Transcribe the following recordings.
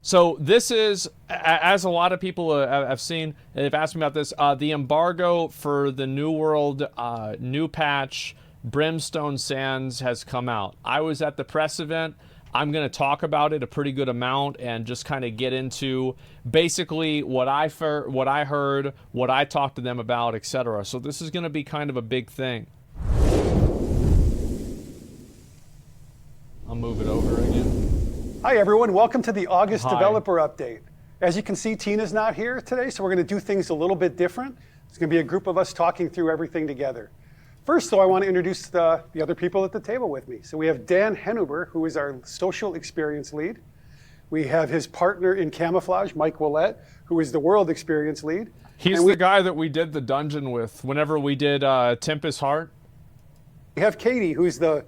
So this is, as a lot of people have seen, they've asked me about this, the embargo for the New World new patch, Brimstone Sands, has come out. I was at the press event. I'm going to talk about it a pretty good amount and just kind of get into basically what I heard, what I talked to them about, etc. So this is going to be kind of a big thing. I'll move it over again. Hi everyone, welcome to the August Developer Update. As you can see, Tina's not here today, so we're going to do things a little bit different. It's going to be a group of us talking through everything together. First, though, I want to introduce the other people at the table with me. So we have Dan Henhuber, who is our social experience lead. We have his partner in camouflage, Mike Willett, who is the world experience lead. He's the guy that we did the dungeon with whenever we did Tempest Heart. We have Katie, who's the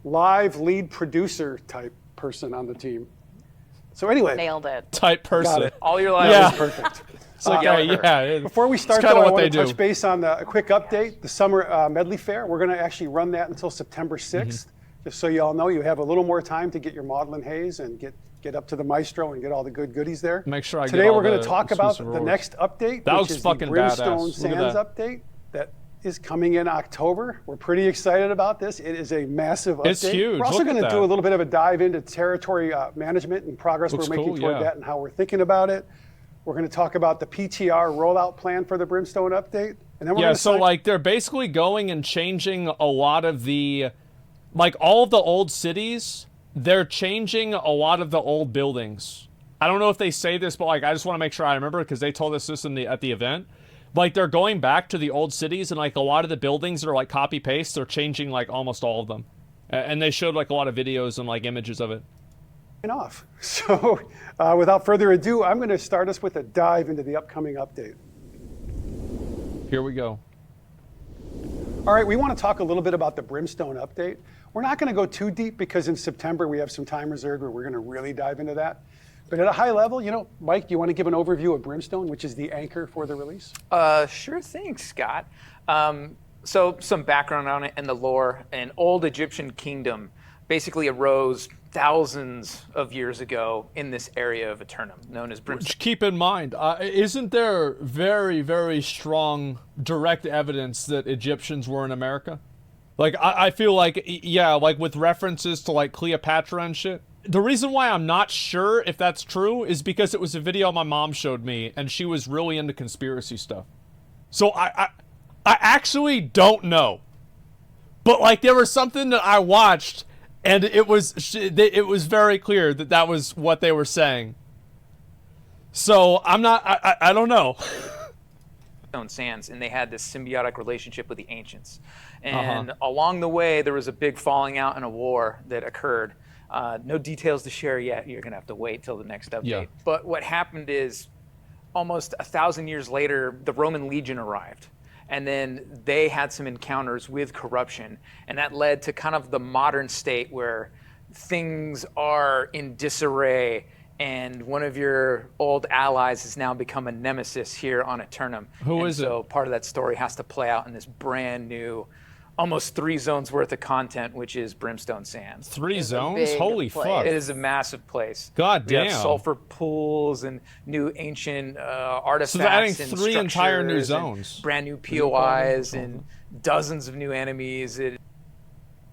live lead producer type person on the team. So anyway. Nailed it. Type person. Got it. All your life Yeah. is perfect. It's like, yeah. Before we start, kinda though, I what want they to touch do. base on a quick update. The summer medley fair, we're going to actually run that until September 6th. Just so you all know, you have a little more time to get your Maudlin Haze and get up to the Maestro and get all the good goodies there. Make sure I get Today all we're going the to talk about exclusive the rewards. next update, That which looks is the fucking Brimstone badass. Look at Sands that. update that is coming in October. We're pretty excited about this. It is a massive update. It's huge. We're also Look going at to do that. a little bit of a dive into territory management and progress Looks we're making cool, toward yeah. that and how we're thinking about it. We're going to talk about the PTR rollout plan for the Brimstone update. And then we're Yeah, going so like they're basically going and changing a lot of the, like all of the old cities, they're changing a lot of the old buildings. I don't know if they say this, but like I just want to make sure I remember because they told us this at the event. Like they're going back to the old cities and like a lot of the buildings that are like copy paste, they're changing like almost all of them. And they showed like a lot of videos and like images of it. off. So without further ado, I'm going to start us with a dive into the upcoming update. Here we go. All right, we want to talk a little bit about the Brimstone update. We're not going to go too deep because in September we have some time reserved where we're going to really dive into that. But at a high level, you know, Mike, do you want to give an overview of Brimstone, which is the anchor for the release? Sure thing, Scott. So some background on it and the lore. An old Egyptian kingdom basically arose thousands of years ago in this area of Eternum, known as Brimstone. Keep in mind, isn't there very, very strong direct evidence that Egyptians were in America? Like, I feel like, yeah, like with references to like Cleopatra and shit. The reason why I'm not sure if that's true is because it was a video my mom showed me and she was really into conspiracy stuff. So I actually don't know. But like there was something that I watched and it was very clear that that was what they were saying. So I'm not, I don't know. Brimstone Sands, and they had this symbiotic relationship with the ancients. And along the way, there was a big falling out and a war that occurred. No details to share yet. You're going to have to wait till the next update. Yeah. But what happened is almost 1,000 years later, the Roman legion arrived. And then they had some encounters with corruption. And that led to kind of the modern state where things are in disarray. And one of your old allies has now become a nemesis here on Eternum. Who is it? So part of that story has to play out in this brand new, almost 3 zones worth of content, which is Brimstone Sands. 3 a zones? big Holy place. fuck. It is a massive place. God We have damn. sulfur pools and new ancient artifacts. So they're adding and 3 entire new structures and zones. brand new POIs and dozens of new enemies. It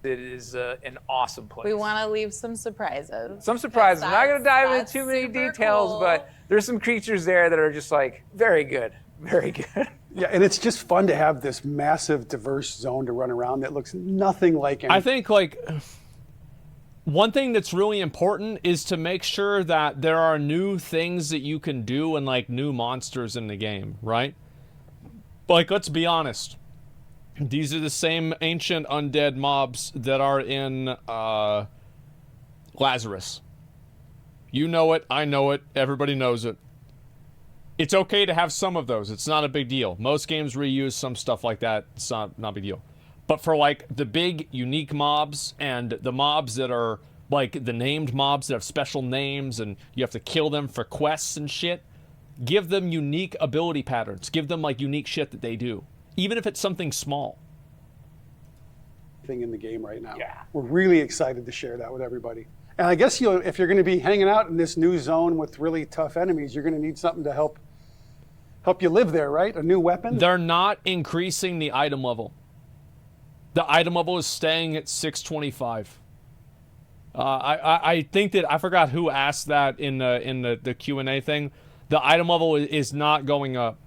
is an awesome place. We want to leave some surprises. Some surprises. I'm not going to dive into That's too many super details, cool. but there's some creatures there that are just like very good. Very good. Yeah, and it's just fun to have this massive, diverse zone to run around that looks nothing like any. I think like one thing that's really important is to make sure that there are new things that you can do and like new monsters in the game, right? Like, let's be honest. These are the same ancient undead mobs that are in Lazarus. You know it, I know it, everybody knows it. It's okay to have some of those. It's not a big deal. Most games reuse some stuff like that. It's not a big deal. But for like the big unique mobs and the mobs that are like the named mobs that have special names and you have to kill them for quests and shit, give them unique ability patterns. Give them like unique shit that they do. Even if it's something small. thing in the game right now. Yeah. We're really excited to share that with everybody. And I guess if you're going to be hanging out in this new zone with really tough enemies, you're going to need something to help you live there, right? A new weapon? They're not increasing the item level. The item level is staying at 625. I think that I forgot who asked that in the Q&A thing. The item level is not going up.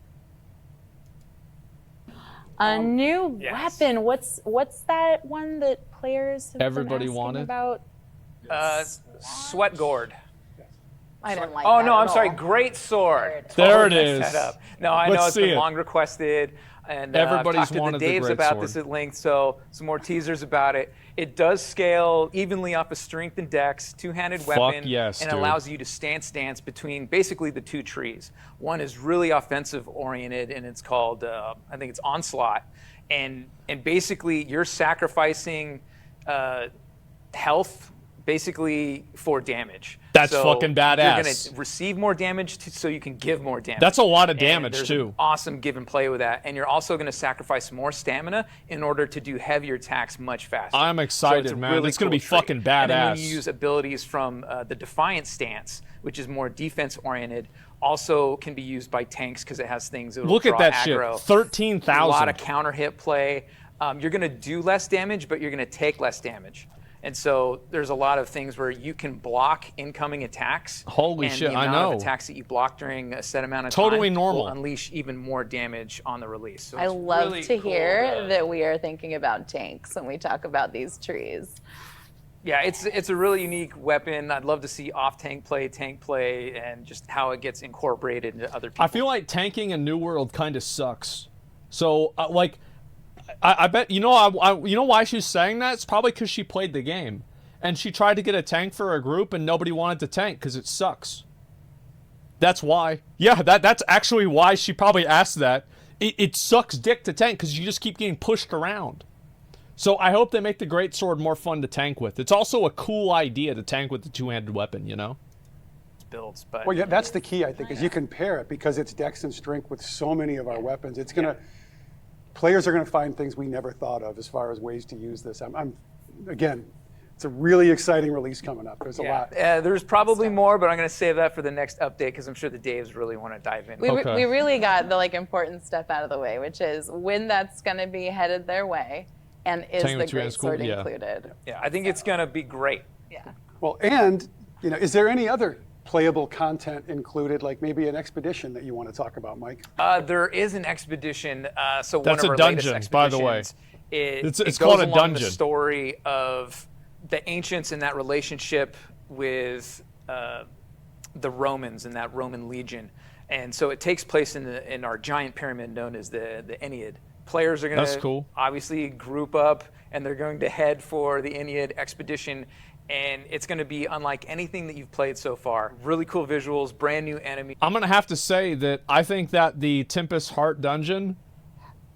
A new weapon. What's that one that players have Everybody been asking wanted? about? Sweat gourd. I didn't like Oh that no, at I'm sorry. all. Great sword. There it Totally is. messed that up. No, I Let's know it's see been it. long requested, and Everybody's I've talked to wanted the the Daves great about sword. this at length. So some more teasers about it. It does scale evenly off of strength and dex, two-handed weapon, yes, and dude. allows you to stance between basically the two trees. One is really offensive oriented, and it's called I think it's Onslaught, and basically you're sacrificing health basically for damage. That's So fucking badass. You're going to receive more damage so you can give more damage. That's a lot of And damage, there's too. an awesome give and play with that. And you're also going to sacrifice more stamina in order to do heavier attacks much faster. I'm So excited, it's a man. really It's gonna cool be trait. fucking And then when badass. you use abilities from the Defiant stance, which is more defense oriented, also can be used by tanks because it has things that will Look at draw that aggro. shit. 13,000. A lot of counter hit play. You're going to do less damage, but you're going to take less damage. And so there's a lot of things where you can block incoming attacks. Holy and shit, the I amount know. of attacks that you block during a set amount of Totally time normal. will unleash even more damage on the release. So I it's love really to cool hear that we are thinking about tanks when we talk about these trees. Yeah, it's a really unique weapon. I'd love to see tank play, and just how it gets incorporated into other people. I feel like tanking in New World kind of sucks. So, I bet, you know why she's saying that? It's probably because she played the game. And she tried to get a tank for a group and nobody wanted to tank because it sucks. That's why. Yeah, that's actually why she probably asked that. It sucks dick to tank because you just keep getting pushed around. So I hope they make the greatsword more fun to tank with. It's also a cool idea to tank with the two-handed weapon, you know? builds. But Well, yeah, that's the key, I think, is you can pair it because it's dex and strength with so many of our weapons. It's gonna, players are gonna find things we never thought of as far as ways to use this. Again, it's a really exciting release coming up. There's a lot. There's probably more, but I'm going to save that for the next update because I'm sure the Daves really want to dive in. We Okay. really got the important stuff out of the way, which is when that's going to be headed their way, and is Tank the with two-handed school? greatsword Yeah. included? Yeah, I think it's going to be great. Yeah. Well, and is there any other playable content included, like maybe an expedition that you want to talk about, Mike? There is an expedition. So That's one a of our latest dungeon, by the way. expeditions, It It's goes called a along dungeon. The story of the ancients and that relationship with the Romans and that Roman legion, and so it takes place in our giant pyramid known as the Ennead. Players are going That's to cool. obviously group up, and they're going to head for the Ennead expedition. And it's going to be unlike anything that you've played so far. Really cool visuals, brand new enemy. I'm going to have to say that I think that the Tempest Heart dungeon,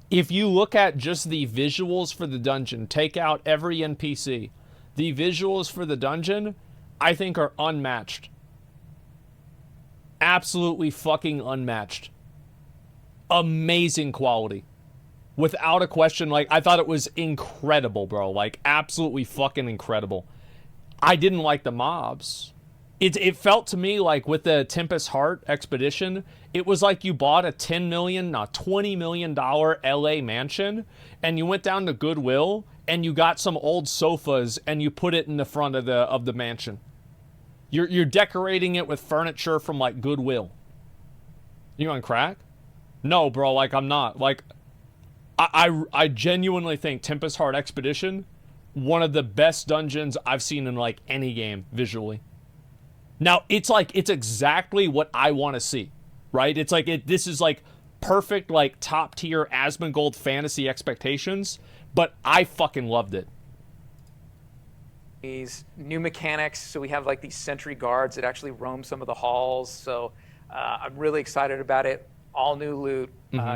if you look at just the visuals for the dungeon, take out every NPC, the visuals for the dungeon, I think are unmatched. Absolutely fucking unmatched. Amazing quality. Without a question, I thought it was incredible, bro. Absolutely fucking incredible. I didn't like the mobs. It felt to me like with the Tempest Heart expedition, it was like you bought a $10 million, $20 million LA mansion, and you went down to Goodwill and you got some old sofas and you put it in the front of the mansion. You're decorating it with furniture from Goodwill. You on crack? No, bro. I'm not. I genuinely think Tempest Heart Expedition, one of the best dungeons I've seen in any game visually. Now it's exactly what I want to see, right? It's this is perfect top tier Asmongold fantasy expectations, but I fucking loved it. These new mechanics, so we have these sentry guards that actually roam some of the halls. So I'm really excited about it. All new loot.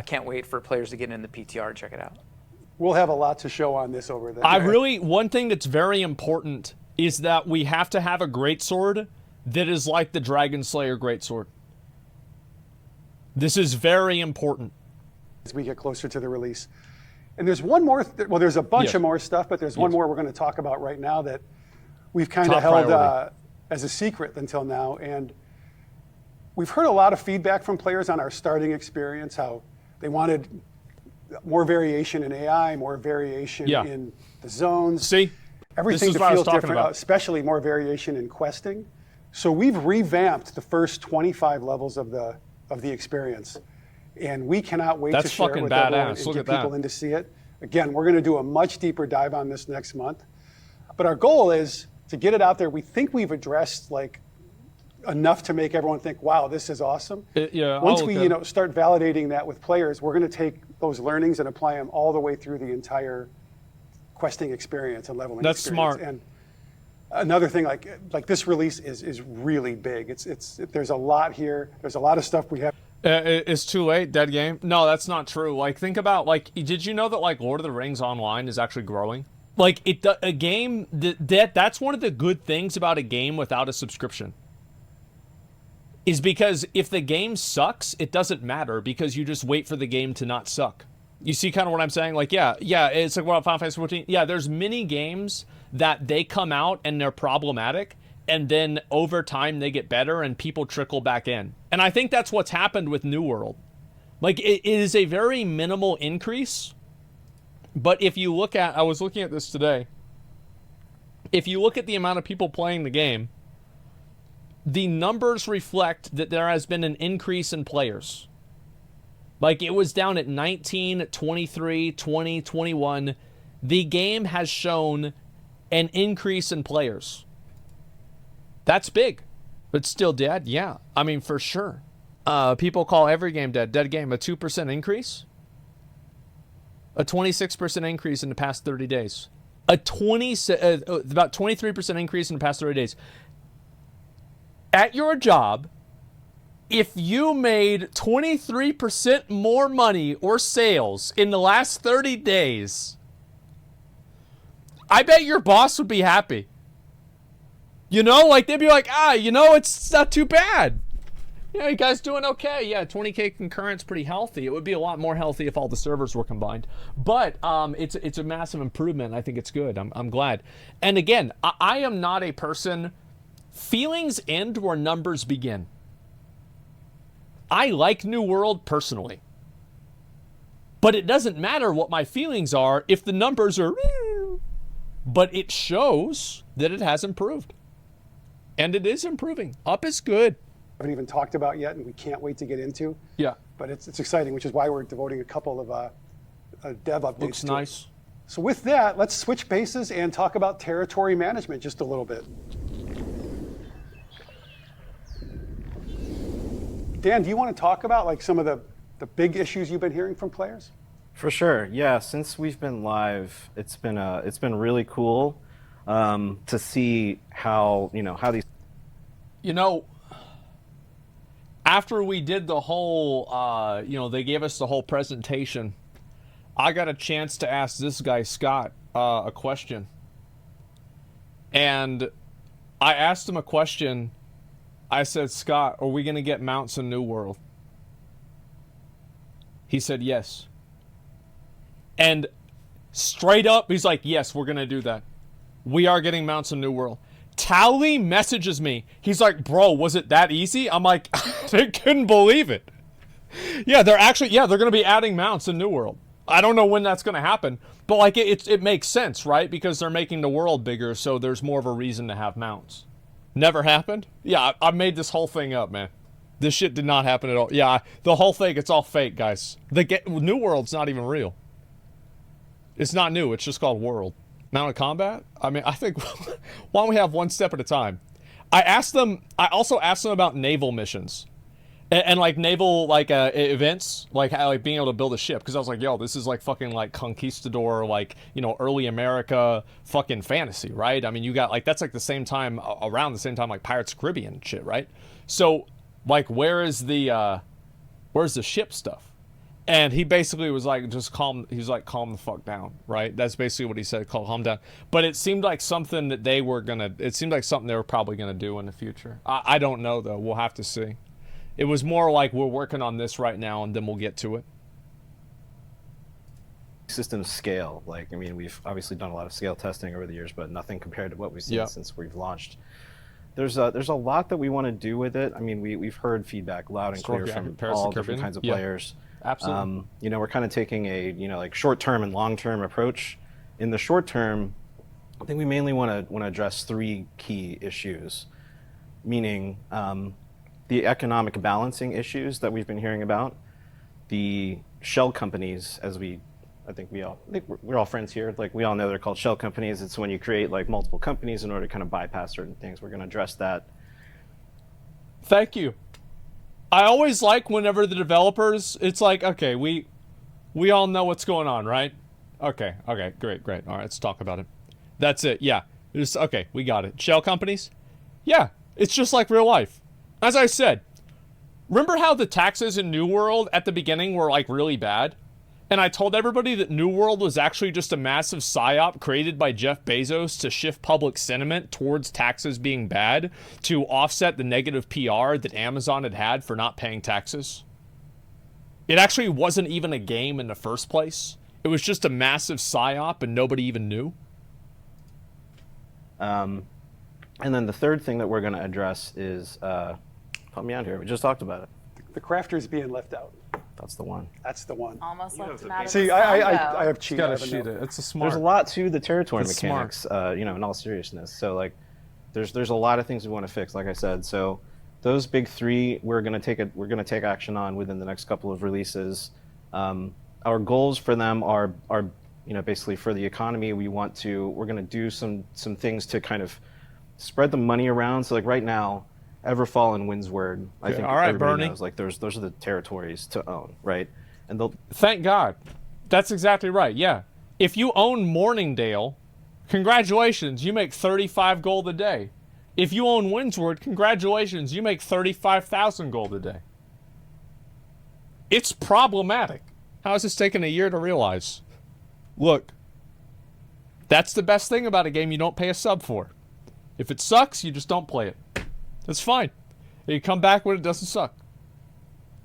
Can't wait for players to get in the PTR and check it out. We'll have a lot to show on this over there. One thing that's very important is that we have to have a greatsword that is like the Dragon Slayer greatsword. This is very important. As we get closer to the release. And there's one more, there's a bunch of more stuff, but there's one more we're going to talk about right now that we've kind of Top held priority. as a secret until now. And we've heard a lot of feedback from players on our starting experience, how they wanted more variation in AI, more variation Yeah. in the zones. See? Everything This is to what I was feel talking different, about. especially more variation in questing. So we've revamped the first 25 levels of the experience, and we cannot wait to That's share it fucking with everyone badass. and Look get at that. people in to see it. Again, we're going to do a much deeper dive on this next month, but our goal is to get it out there. We think we've addressed like enough to make everyone think, "Wow, this is awesome." Yeah. Once I'll we look at it. start validating that with players, we're going to take those learnings and apply them all the way through the entire questing experience and leveling That's experience. smart. And another thing, like this release is really big. There's a lot here. There's a lot of stuff we have. It's too late, dead game. No, that's not true. Like, think about, like, did you know that, like, Lord of the Rings Online is actually growing? Like, a game, that's one of the good things about a game without a subscription. Is because if the game sucks, it doesn't matter because you just wait for the game to not suck. You see kind of what I'm saying? Like, yeah, it's like what Final Fantasy 14. Yeah, there's many games that they come out and they're problematic, and then over time they get better and people trickle back in. And I think that's what's happened with New World. Like, it is a very minimal increase, but if you look at, I was looking at this today, if you look at the amount of people playing the game, the numbers reflect that there has been an increase in players. Like, it was down at 19, 23, 20, 21. The game has shown an increase in players. That's big. But still dead? Yeah. I mean, for sure. People call every game dead. Dead game. A 2% increase? A 26% increase in the past 30 days. About 23% increase in the past 30 days. At your job, if you made 23% more money or sales in the last 30 days, I bet your boss would be happy. You know, like, they'd be like, it's not too bad. Yeah, you guys doing okay? Yeah, 20K concurrent's pretty healthy. It would be a lot more healthy if all the servers were combined. But it's a massive improvement. I think it's good. I'm glad. And again, I am not a person... Feelings end where numbers begin. I like New World personally. But it doesn't matter what my feelings are if the numbers are... But it shows that it has improved. And it is improving. Up is good. Haven't even talked about yet, and we can't wait to get into. Yeah. But it's exciting, which is why we're devoting a couple of dev updates. Looks to it. nice. So with that, let's switch bases and talk about territory management just a little bit. Dan, do you want to talk about like some of the big issues you've been hearing from players? For sure, yeah. Since we've been live, it's been really cool to see how these. After we did the whole, they gave us the whole presentation, I got a chance to ask this guy, Scott, a question. And I asked him a question. I said, Scott, are we going to get mounts in New World? He said, yes. And straight up, he's like, yes, we're going to do that. We are getting mounts in New World. Tally messages me. He's like, bro, was it that easy? I'm like, I couldn't believe it. Yeah, they're going to be adding mounts in New World. I don't know when that's going to happen, but like it makes sense, right? Because they're making the world bigger, so there's more of a reason to have mounts. Never happened? Yeah, I made this whole thing up, man. This shit did not happen at all. Yeah, the whole thing, it's all fake, guys. New World's not even real. It's not new, it's just called World. Mounted combat? I mean, I think, why don't we have one step at a time? I also asked them about naval missions. And like naval events, like being able to build a ship, because I was like, yo, this is like fucking like conquistador, like, early America fucking fantasy, right? I mean, you got like that's like the same time, around the same time like Pirates of the Caribbean shit, right? So like where's the ship stuff? And he basically was like, just calm. He's like, calm the fuck down, right? That's basically what he said, calm down. But it seemed like something that it seemed like something they were probably gonna do in the future. I don't know though. We'll have to see. It was more like we're working on this right now and then we'll get to it. systems scale. Like, I mean, we've obviously done a lot of scale testing over the years, but nothing compared to what we've seen since we've launched. There's a lot that we want to do with it. I mean, we've heard feedback loud and clear from all different kinds of players. Absolutely. You know, we're kind of taking a, you know, like short-term and long-term approach. In the short term, I think we mainly want to address 3 key issues, meaning the economic balancing issues that we've been hearing about, the shell companies, as I think we're all friends here. Like, we all know they're called shell companies. It's when you create like multiple companies in order to kind of bypass certain things. We're going to address that. Thank you. I always like whenever the developers, it's like, okay, we all know what's going on, right? Okay, great. All right, let's talk about it. That's it, yeah. Okay, we got it. Shell companies? Yeah, it's just like real life. As I said, remember how the taxes in New World at the beginning were like really bad? And I told everybody that New World was actually just a massive psyop created by Jeff Bezos to shift public sentiment towards taxes being bad to offset the negative PR that Amazon had for not paying taxes. It actually wasn't even a game in the first place. It was just a massive psyop and nobody even knew. And then the third thing that we're going to address is, help me out here, we just talked about it. The crafters being left out. That's the one. That's the one. Almost left him out of See, the I have cheated. Gotta cheat it. It's a smart. There's a lot to the territory It's mechanics, you know, in all seriousness. So like, there's a lot of things we want to fix, like I said. So those big 3 we're gonna take action on within the next couple of releases. Our goals for them are you know, basically for the economy, we're gonna do some things to kind of spread the money around. So like right now, Everfall and Windsward, I think everybody knows, like those are the territories to own, right? And they'll Thank God. That's exactly right, yeah. If you own Morningdale, congratulations, you make 35 gold a day. If you own Windsward, congratulations, you make 35,000 gold a day. It's problematic. How is this taking a year to realize? Look, that's the best thing about a game you don't pay a sub for. If it sucks, you just don't play it. That's fine. You come back when it doesn't suck.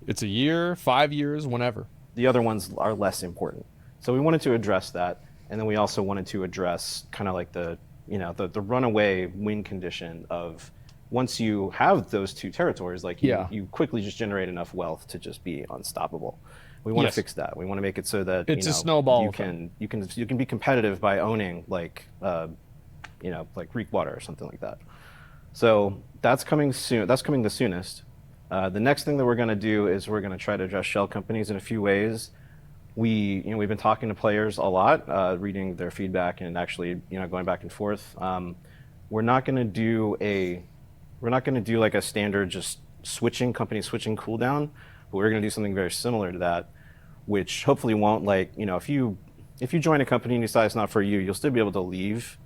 It's a year, 5 years, whenever. The other ones are less important. So we wanted to address that, and then we also wanted to address kind of like the runaway win condition of once you have those 2 territories, like you quickly just generate enough wealth to just be unstoppable. We want to fix that. We want to make it so that it's a snowball. You can be competitive by owning like like Greek water or something like that. So that's coming soon. That's coming the soonest. The next thing that we're going to do is we're going to try to address shell companies in a few ways. We've been talking to players a lot, reading their feedback and actually going back and forth. We're not going to do like a standard just company switching cooldown, but we're going to do something very similar to that, which hopefully won't if you join a company and you decide it's not for you, you'll still be able to leave.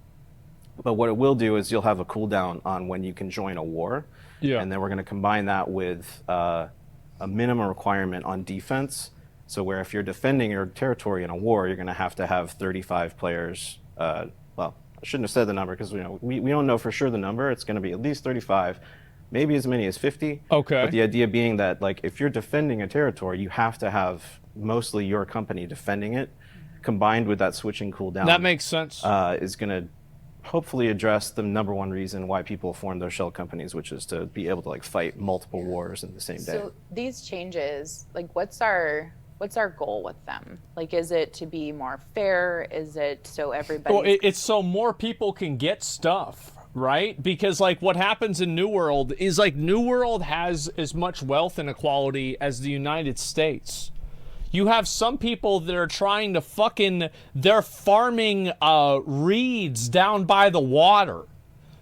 But what it will do is you'll have a cooldown on when you can join a war. Yeah. And then we're going to combine that with a minimum requirement on defense. So where if you're defending your territory in a war, you're going to have 35 players. Well, I shouldn't have said the number because we don't know for sure the number. It's going to be at least 35, maybe as many as 50. Okay. But the idea being that like if you're defending a territory, you have to have mostly your company defending it, combined with that switching cooldown. That makes sense. Is going to hopefully address the number one reason why people form those shell companies, which is to be able to like fight multiple wars in the same day. So these changes, like what's our goal with them? Like, is it to be more fair? Is it so everybody? Well, it's so more people can get stuff, right? Because like what happens in New World is like New World has as much wealth inequality as the United States. You have some people that are trying to they're farming reeds down by the water.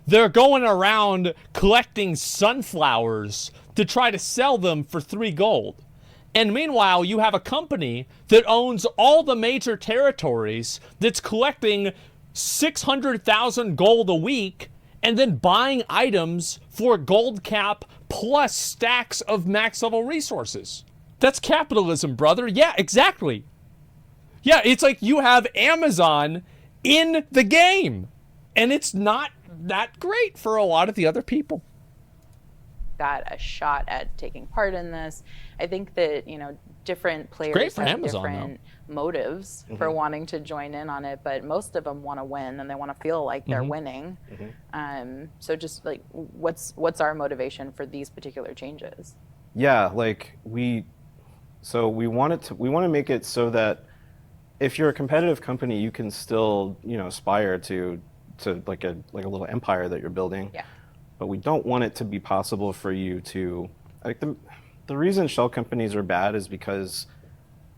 They're going around collecting sunflowers to try to sell them for 3 gold. And meanwhile, you have a company that owns all the major territories that's collecting 600,000 gold a week and then buying items for gold cap plus stacks of max level resources. That's capitalism, brother. Yeah, exactly. Yeah, it's like you have Amazon in the game. And it's not that great for a lot of the other people. got a shot at taking part in this. I think that, you know, different players great for have Amazon, different motives for wanting to join in on it, but most of them want to win and they want to feel like they're winning. So just like, what's our motivation for these particular changes? Yeah, like we want to make it so that if you're a competitive company, you can still, you know, aspire to like a little empire that you're building. Yeah. But we don't want it to be possible for you to, like, the reason shell companies are bad is because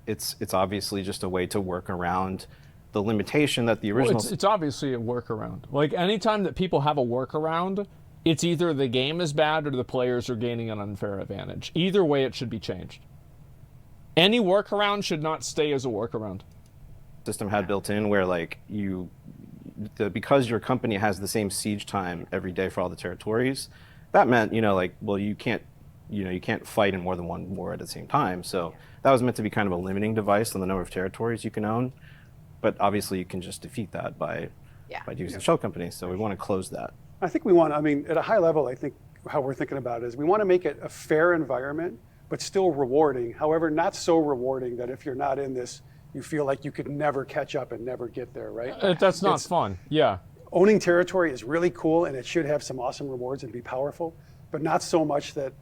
it's obviously just a way to work around the limitation that the original. Well, it's obviously a workaround. Like anytime that people have a workaround, it's either the game is bad or the players are gaining an unfair advantage. Either way, it should be changed. Any workaround should not stay as a workaround. System had built in where like because your company has the same siege time every day for all the territories, that meant, you know, like, well, you can't fight in more than one war at the same time. So that was meant to be kind of a limiting device on the number of territories you can own. But obviously you can just defeat that by using shell companies. So we want to close that. I think we want, I mean, at a high level, I think how we're thinking about it is we want to make it a fair environment, but still rewarding. However, not so rewarding that if you're not in this, you feel like you could never catch up and never get there, right? That's not fun. Yeah. Owning territory is really cool and it should have some awesome rewards and be powerful, but not so much that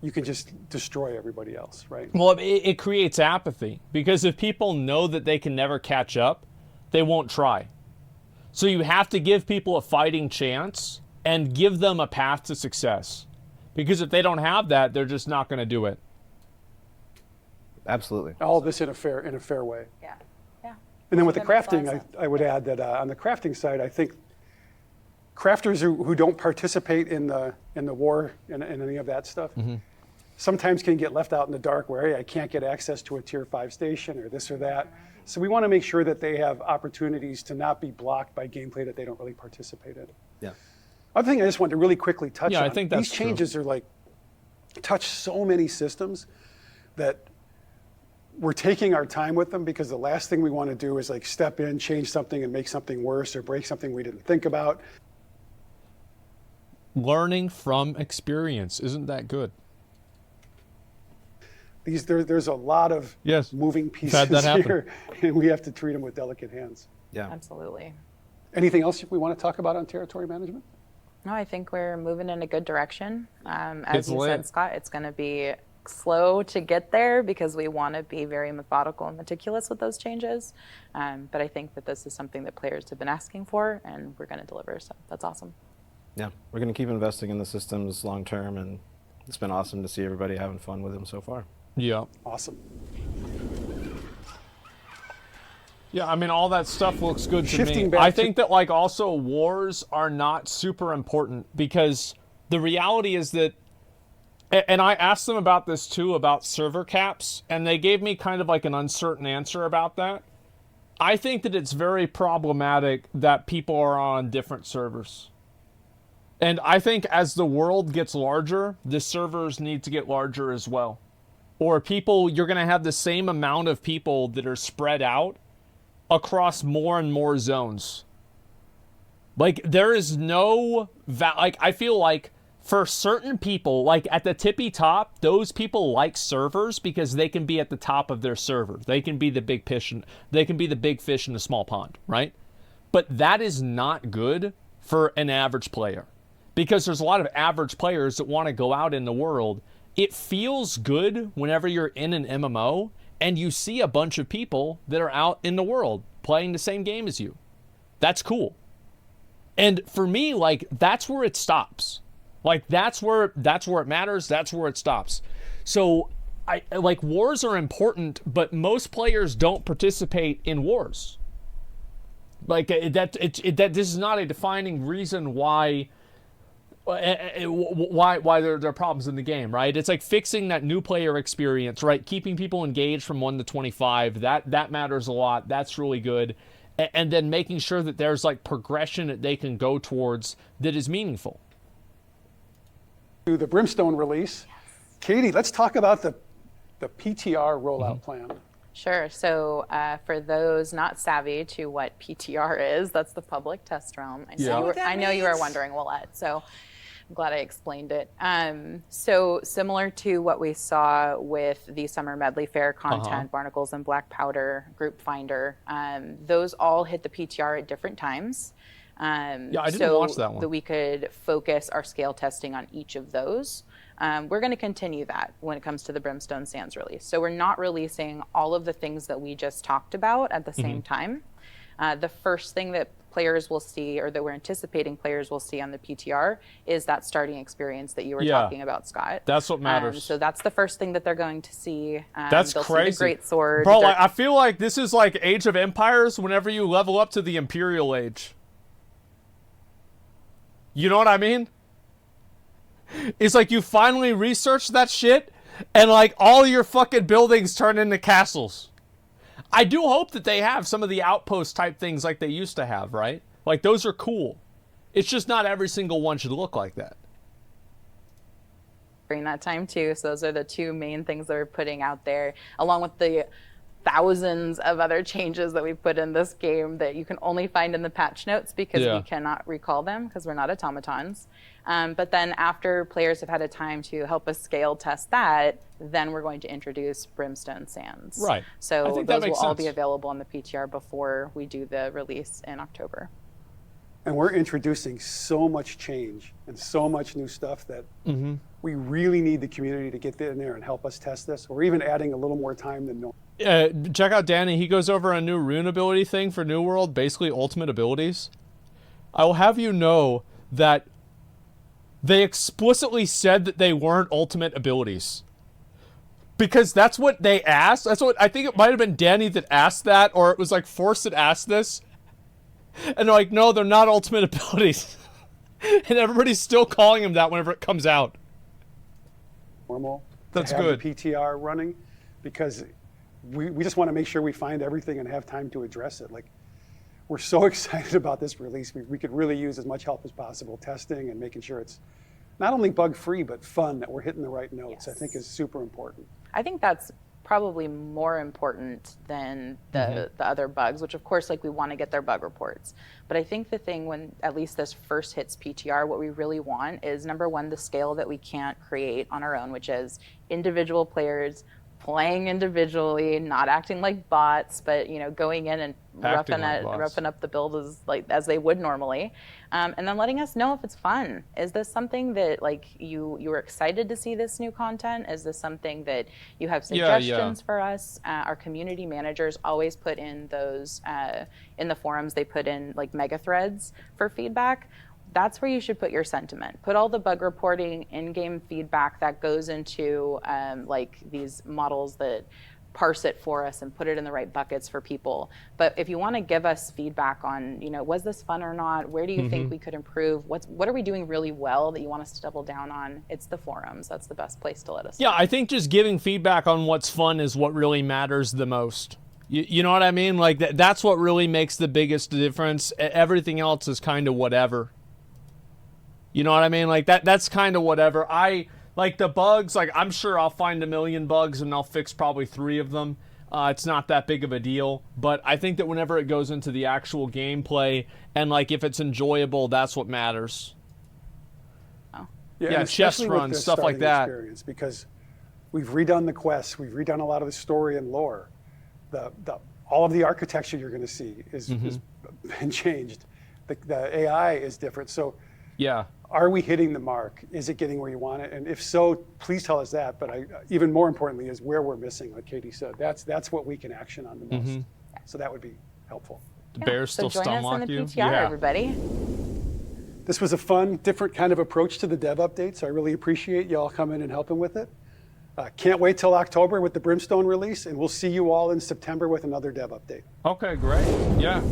you can just destroy everybody else, right? Well, it creates apathy because if people know that they can never catch up, they won't try. So you have to give people a fighting chance and give them a path to success. Because if they don't have that, they're just not going to do it. Absolutely. All this in a fair way. Yeah. Yeah. And then with the That makes a lot crafting, of sense. I would add that on the crafting side, I think crafters who don't participate in the war and any of that stuff sometimes can get left out in the dark where, hey, I can't get access to a tier 5 station or this or that. So we want to make sure that they have opportunities to not be blocked by gameplay that they don't really participate in. Yeah. Other thing I just want to really quickly touch on, I think that's these changes are like, touch so many systems that we're taking our time with them because the last thing we want to do is like step in, change something and make something worse or break something we didn't think about. Learning from experience. Isn't that good? There's a lot of moving pieces Had that happen. here, and we have to treat them with delicate hands. Yeah. Absolutely. Anything else we want to talk about on territory management? No, I think we're moving in a good direction. It's As you said, lit. Scott, it's going to be slow to get there because we want to be very methodical and meticulous with those changes. But I think that this is something that players have been asking for, and we're going to deliver. So that's awesome. Yeah. We're going to keep investing in the systems long term, and it's been awesome to see everybody having fun with them so far. Yeah. Awesome. Yeah, I mean, all that stuff looks good to Shifting me. back I to- think that, like, also wars are not super important because the reality is that, and I asked them about this too, about server caps, and they gave me kind of like an uncertain answer about that. I think that it's very problematic that people are on different servers. And I think as the world gets larger, the servers need to get larger as well. Or you're going to have the same amount of people that are spread out across more and more zones. Like, there is no... I feel like for certain people, like at the tippy top, those people like servers because they can be at the top of their server. They can be the big fish. They can be the big fish in a small pond, right? But that is not good for an average player. Because there's a lot of average players that want to go out in the world. It feels good whenever you're in an MMO and you see a bunch of people that are out in the world playing the same game as you. That's cool. And for me, like, that's where it stops. Like, that's where it matters. That's where it stops. So, wars are important, but most players don't participate in wars. Like, this is not a defining reason why there are problems in the game, right? It's like fixing that new player experience, right? Keeping people engaged from 1 to 25. That matters a lot. That's really good. And then making sure that there's like progression that they can go towards that is meaningful. To the Brimstone release. Katie, let's talk about the PTR rollout plan. Sure. So for those not savvy to what PTR is, that's the public test realm. I know you were wondering, Willette. So I'm glad I explained it. So similar to what we saw with the Summer Medley Fair content, Barnacles and Black Powder, Group Finder, those all hit the PTR at different times. Yeah, I didn't watch that one. That we could focus our scale testing on each of those. We're going to continue that when it comes to the Brimstone Sands release. So we're not releasing all of the things that we just talked about at the same time. The first thing that players will see, or that we're anticipating players will see on the PTR, is that starting experience that you were talking about, Scott. That's what matters. So that's the first thing that they're going to see. That's they'll crazy. See the great sword. Bro, like, I feel like this is like Age of Empires whenever you level up to the Imperial Age. You know what I mean? It's like you finally research that shit, and like all your fucking buildings turn into castles. I do hope that they have some of the outpost type things like they used to have, right? Like those are cool. It's just not every single one should look like that. During that time too, so those are the two main things that we're putting out there, along with the thousands of other changes that we put in this game that you can only find in the patch notes because we cannot recall them because we're not automatons. But then after players have had a time to help us scale test that, then we're going to introduce Brimstone Sands. Right. So those will all be available on the PTR before we do the release in October. And we're introducing so much change and so much new stuff that we really need the community to get in there and help us test this. We're even adding a little more time than normal. Check out Danny. He goes over a new rune ability thing for New World, basically ultimate abilities. I will have you know that they explicitly said that they weren't ultimate abilities. Because that's what they asked. That's what I think it might have been Danny that asked that, or it was like Force that asked this. And they're like, no, they're not ultimate abilities. And everybody's still calling them that whenever it comes out. Normal. That's to have good. The PTR running, because we just want to make sure we find everything and have time to address it. Like, we're so excited about this release. We could really use as much help as possible testing and making sure it's not only bug-free, but fun, that we're hitting the right notes. I think is super important. I think that's probably more important than the other bugs, which of course, like, we want to get their bug reports. But I think the thing when at least this first hits PTR, what we really want is, number one, the scale that we can't create on our own, which is individual players playing individually, not acting like bots, but going in and roughing up the build as they would normally, and then letting us know if it's fun. Is this something that like you were excited to see this new content? Is this something that you have suggestions for us? Our community managers always put in those in the forums. They put in like mega threads for feedback. That's where you should put your sentiment. Put all the bug reporting, in-game feedback that goes into like these models that parse it for us and put it in the right buckets for people. But if you want to give us feedback on, was this fun or not? Where do you think we could improve? What are we doing really well that you want us to double down on? It's the forums. That's the best place to let us know. Yeah, I think just giving feedback on what's fun is what really matters the most. You know what I mean? Like that's what really makes the biggest difference. Everything else is kind of whatever. You know what I mean? Like that's kind of whatever. I like the bugs, like I'm sure I'll find a million bugs and I'll fix probably 3 of them. It's not that big of a deal, but I think that whenever it goes into the actual gameplay and like if it's enjoyable, that's what matters. Oh. Yeah, chest runs, stuff like that. Because we've redone the quests, we've redone a lot of the story and lore. All of the architecture you're going to see has been changed. The AI is different. So yeah. Are we hitting the mark? Is it getting where you want it? And if so, please tell us that. But even more importantly is where we're missing, like Katie said. That's what we can action on the most. So that would be helpful. The bears still join stunlock us in the you? PTR, everybody. This was a fun, different kind of approach to the dev update, so I really appreciate y'all coming and helping with it. Can't wait till October with the Brimstone release, and we'll see you all in September with another dev update. Okay, great. Yeah.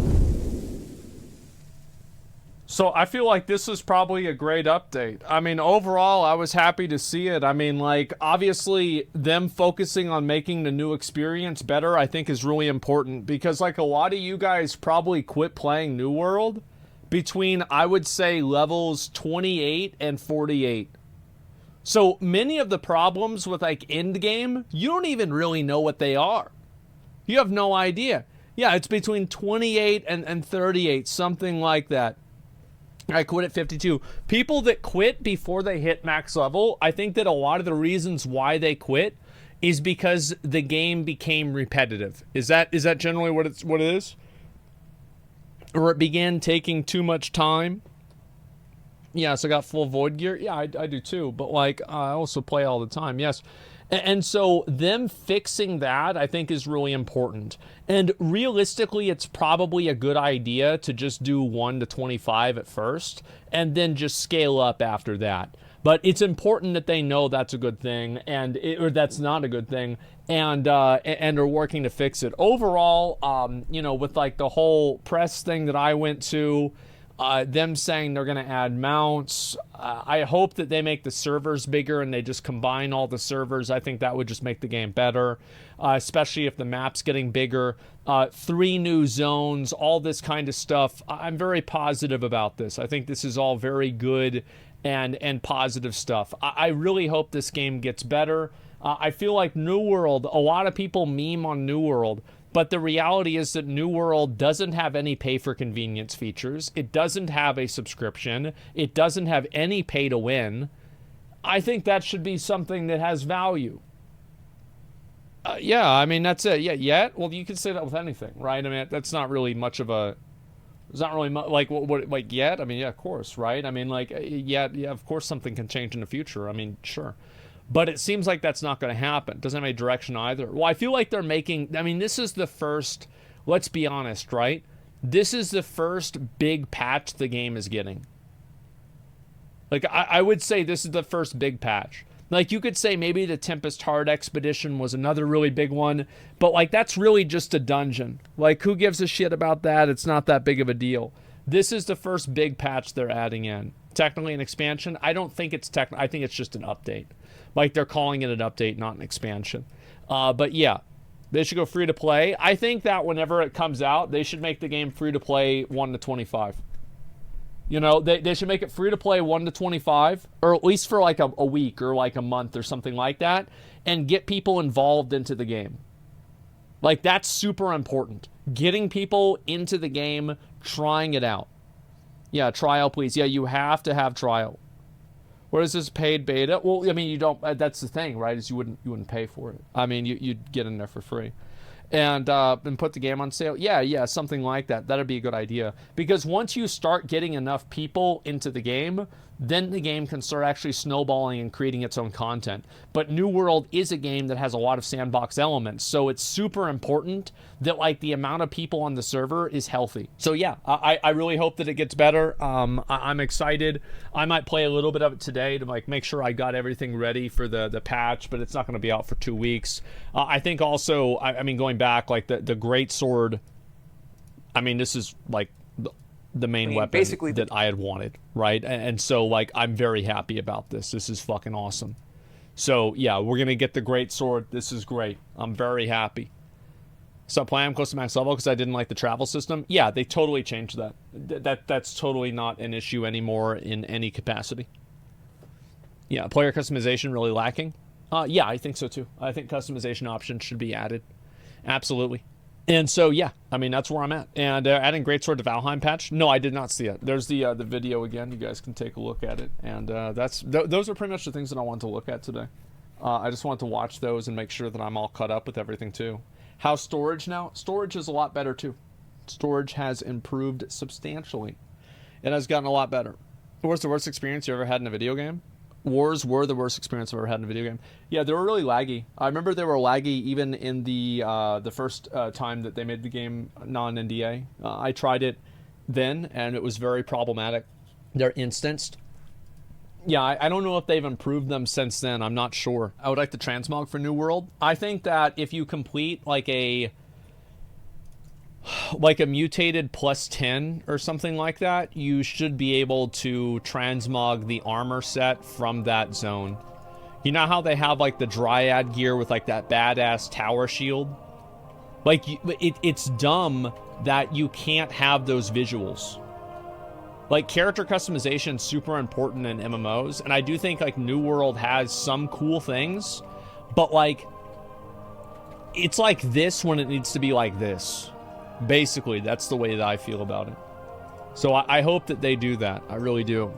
So I feel like this is probably a great update. I mean, overall, I was happy to see it. I mean, like, obviously, them focusing on making the new experience better, I think is really important. Because, like, a lot of you guys probably quit playing New World between, I would say, levels 28 and 48. So many of the problems with, like, endgame, you don't even really know what they are. You have no idea. Yeah, it's between 28 and 38, something like that. I quit at 52. People that quit before they hit max level, I think that a lot of the reasons why they quit is because the game became repetitive. Is that generally what it is? Or it began taking too much time? Yeah, so I got full void gear. Yeah, I do too. But like, I also play all the time. Yes. And so them fixing that, I think, is really important. And realistically, it's probably a good idea to just do 1 to 25 at first, and then just scale up after that. But it's important that they know that's a good thing, or that's not a good thing, and are working to fix it. Overall, you know, with like the whole press thing that I went to, them saying they're going to add mounts. I hope that they make the servers bigger and they just combine all the servers. I think that would just make the game better, especially if the map's getting bigger. 3 new zones, all this kind of stuff. I'm very positive about this. I think this is all very good and positive stuff. I really hope this game gets better. I feel like New World, a lot of people meme on New World, but the reality is that New World doesn't have any pay-for-convenience features. It doesn't have a subscription. It doesn't have any pay-to-win. I think that should be something that has value. Yeah, I mean, that's it. Yeah, yet? Well, you can say that with anything, right? I mean, that's not really much of a... It's not really like, what, like, yet? I mean, yeah, of course, right? I mean, like, yeah, of course something can change in the future. I mean, sure. But it seems like that's not going to happen. Doesn't have any direction either. Well, I feel like they're making... I mean, this is the first... Let's be honest, right? This is the first big patch the game is getting. Like, I would say this is the first big patch. Like, you could say maybe the Tempest Heart Expedition was another really big one. But, like, that's really just a dungeon. Like, who gives a shit about that? It's not that big of a deal. This is the first big patch they're adding in. Technically an expansion. I don't think it's I think it's just an update. Like, they're calling it an update, not an expansion. But yeah, they should go free to play. I think that whenever it comes out, they should make the game free to play 1 to 25. You know, they should make it free to play 1 to 25, or at least for like a week or like a month or something like that, and get people involved into the game. Like, that's super important. Getting people into the game, trying it out. Yeah, trial, please. Yeah, you have to have trial. What is this, paid beta? Well, I mean, you don't. That's the thing, right? Is you wouldn't pay for it. I mean, you'd get in there for free, and put the game on sale. Yeah, something like that. That'd be a good idea, because once you start getting enough people into the game, then the game can start actually snowballing and creating its own content. But New World is a game that has a lot of sandbox elements, so it's super important that like the amount of people on the server is healthy. So yeah, I really hope that it gets better. I'm excited. I might play a little bit of it today to like make sure I got everything ready for the patch, but it's not going to be out for 2 weeks. I think also, I mean, going back, like the great sword, I mean, this is like the main weapon basically that I had wanted, right? And so like I'm very happy about this. This is fucking awesome. So yeah, we're gonna get the great sword. This is great. I'm very happy. So playing I'm close to max level because I didn't like the travel system. Yeah, they totally changed that. That's totally not an issue anymore in any capacity. Yeah, player customization really lacking. Yeah, I think so too. I think customization options should be added. Absolutely. And so, yeah, I mean, that's where I'm at. And adding Greatsword to Valheim patch? No, I did not see it. There's the video again. You guys can take a look at it. And those are pretty much the things that I wanted to look at today. I just wanted to watch those and make sure that I'm all caught up with everything, too. How's storage now? Storage is a lot better, too. Storage has improved substantially. It has gotten a lot better. What was the worst experience you ever had in a video game? Wars were the worst experience I've ever had in a video game. Yeah, they were really laggy. I remember they were laggy even in the first time that they made the game non-NDA. I tried it then, and it was very problematic. They're instanced. Yeah, I don't know if they've improved them since then. I'm not sure. I would like the transmog for New World. I think that if you complete like a mutated plus 10 or something like that, you should be able to transmog the armor set from that zone. You know how they have like the Dryad gear with like that badass tower shield? Like, it's dumb that you can't have those visuals. Like, character customization is super important in MMOs, and I do think like New World has some cool things, but like, it's like this when it needs to be like this. Basically, that's the way that I feel about it. So I hope that they do that. I really do.